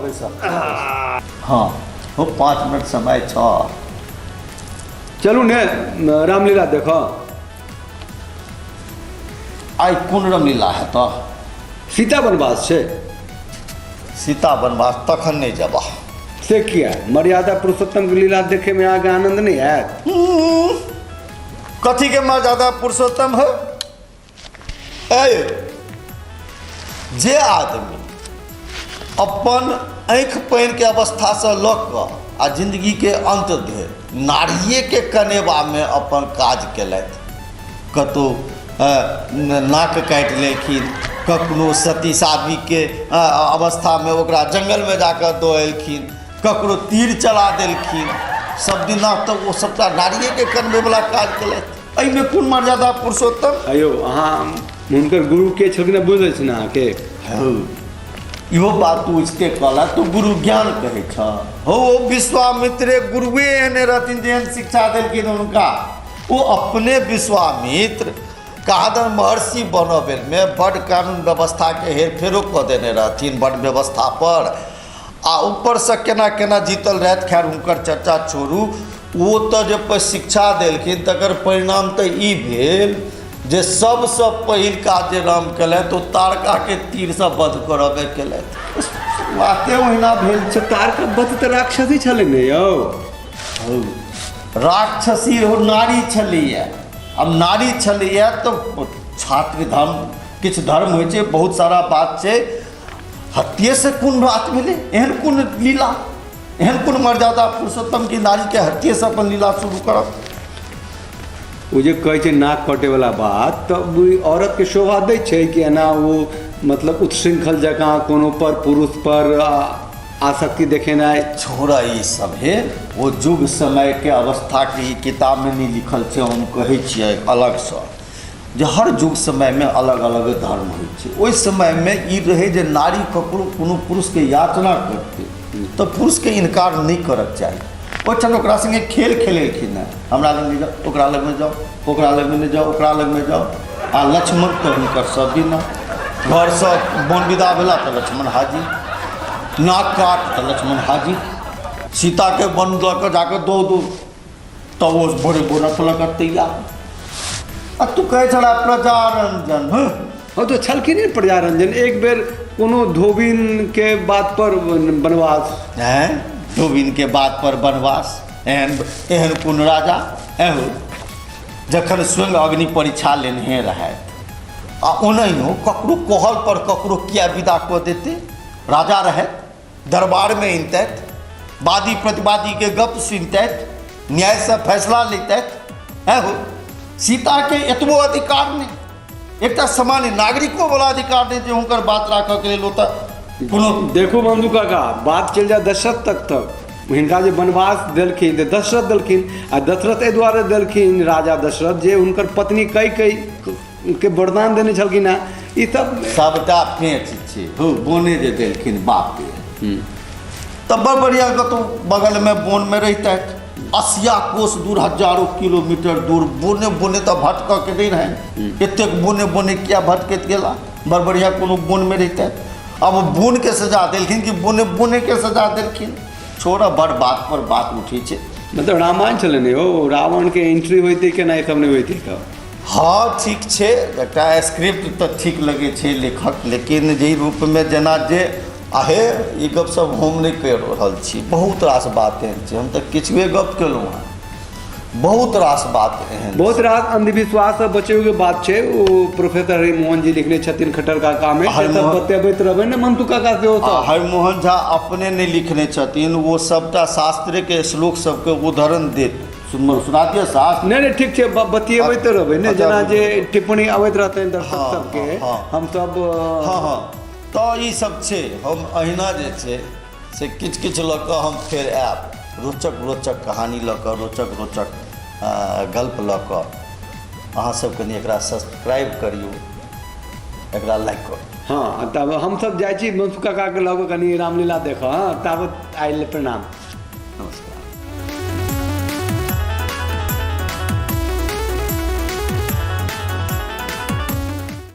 बैसा हाँ हो 5 मिनट समय छ चलू ने रामलीला देख आई कोन रामलीला है तो सीता बनवास है सीता बनवास तखन नहीं जब से किया मर्यादा पुरुषोत्तम की लीला देखे में आगे आनंद नहीं है कथी के मर्यादा पुरुषोत्तम है जे आदमी अपन आँख पानि के अवस्था से लऽ कऽ आ जिंदगी के अंत धरि नारिये के कनेबा में अपन काज केलथि कतौ नाक काटि लेलखिन कखनो सती साध्वी के अवस्था में ओकरा जंगल में जाकर दौड़ेलखिन ककरो तीर चला देलखिन सब दिना तो वो सबटा नारिये के कनबे वाला काज केलथि एहिमे कोन मर्यादा पुरुषोत्तम अयो अहाँ हुनकर गुरु के छलखिन बुझै छी ना के इहो बात तू उसके कहला तू गुरु ज्ञान कहै छ हो विश्वामित्र गुरुए एहने रहथिन जेहन शिक्षा देलखिन हुनका वो अपने विश्वामित्र कहादन महर्षि बनबे में बड़ कानून व्यवस्था के हेर फेरो कऽ देने रहथिन बड़ व्यवस्था पर आ ऊपर से केना केना जीतल रहत खैर हुनकर चर्चा छोड़ू वो तो जब शिक्षा देलखिन तकर परिणाम तो ई भेल जे सबसे पहिल काज जे राम केलथि तो तारका के तीर से वध करऽ के केलथि बाते ओहिना भेल छै तारका वध तऽ राक्षसी छलै ने यौ राक्षसी हो नारी छलैया अब नारी छलैया तो छात्र धर्म किछु धर्म होइ छै बहुत सारा बात छै हत्ये से कोन बात भेलै एहन कोन लीला एहन कोन मर्यादा पुरुषोत्तम की नारी के हत्ये से अपन लीला शुरू करब वो जे कहै छै नाक कटे वाला बात तो औरत के शोभा दै छै कि एना वो मतलब उत्श्रृंखल जकाँ कोनो पर पुरुष पर आसक्ति देखेनाइ छोड़ा ई सब है वो युग समय के अवस्था के किताब में नहीं लिखल छै हम कहै छियै अलग से जे हर युग समय में अलग अलग धर्म होइ छै ओहि समय में ई रहे जे नारी ककरो कोनो पुरुष के याचना करते तो पुरुष के इनकार नहीं करक चाही ओ चल ओकरा संगे खेल खेलेलखिन है हमरा लग में जाओ ओकरा लग में जाओ ओकरा लग में जाओ ओकरा लग में जाओ आ लक्ष्मण तो हुनकर सब दिन घर से बन विदा भेला तो लक्ष्मण हाजिर नाक काट तो लक्ष्मण हाजिर सीता के वन लऽ कऽ जाकर दो तो वो भोरे भोर रखलक तैयार आ तू कहे छला प्रजारंजन हाँ तो छलखिन प्रजारंजन एक बेर कोनो धोबिन के बात पर बनवास हैं धोबिन के बात पर बनवास एहन कोन राजा एहो जखन स्वयं अग्नि परीक्षा लेने रहे आ ओनाहियो ककरो कहल पर ककरो किया विदा कऽ देते राजा रहे दरबार में इनतैत वादी प्रतिवादी के गप सुनतैत न्याय से फैसला लेतैत एहो सीता के एतबो अधिकार नहीं एक सामान्य नागरिकों वाला अधिकार नहीं जो हुनकर बात राखऽ के लेल ओतऽ कोनो देखो बंधु काका बात चल जाए दशरथ तक हिनका जे बनवास देलखिन तऽ दशरथ देलखिन आ दशरथ एहि दुआरे देलखिन राजा दशरथ जे हुनकर पत्नी कई के वरदान देने छलखिन हेँ ई सब सबटा पेच छै हो बोने जे देलखिन बाप के तब बड़ बढ़िया कतौ बगल में बोन में रहितैथ 80 कोस दूर हजारों किलोमीटर दूर बोने बोने तो भटकऽ के नहीं रहे एतेक बोने बोने किया भटकैत गेला बड़ बढ़िया कोनो बोन में रहितैथ अब बोन के सजा देलखिन कि बोने बोने के सजा देलखिन छोड़ा बड़ बात पर बात उठी छै मतलब रामायण चले नहीं हो रावण के एंट्री होती कि नहीं सब नहीं होती का हाँ ठीक छै एकटा स्क्रिप्ट तो ठीक लगे छै लेखक लेकिन जे रूप में जेना जे आहे ई गप सब हम नहीं कर रहल छी बहुत रास बात एहन छै हम तो किछुए गप केलहुँ हँ बहुत रास बात एहन बहुत रास अंधविश्वास से बचे हुए बात छै वो प्रोफेसर हरिमोहन जी लिखने छथिन खट्टर काका में सब बतेबैत रहबै ने मंतु काका से होता हरिमोहन झा अपने नहीं लिखने छथिन वो सबटा शास्त्र के श्लोक सबके उदाहरण देत सुनातिए शास्त्र नहीं ठीक छै बतिएबैत रहबै ने जना जे टिप्पणी अबैत रहतै दर्शक सबके हम सब हाँ हाँ तो ई सब छै हम अहिना जे छै से किछु किछु लऽ कऽ हम फेर आयब रोचक रोचक कहानी लऽ कऽ रोचक गल्प लऽ कऽ अहाँ सब कनि एकरा सब्सक्राइब करियौ एकरा लाइक करू हाँ तब हम सब जाइ छी मंसू काका के लऽ कऽ कनि रामलीला देखऽ ताबत आइल प्रणाम नमस्कार।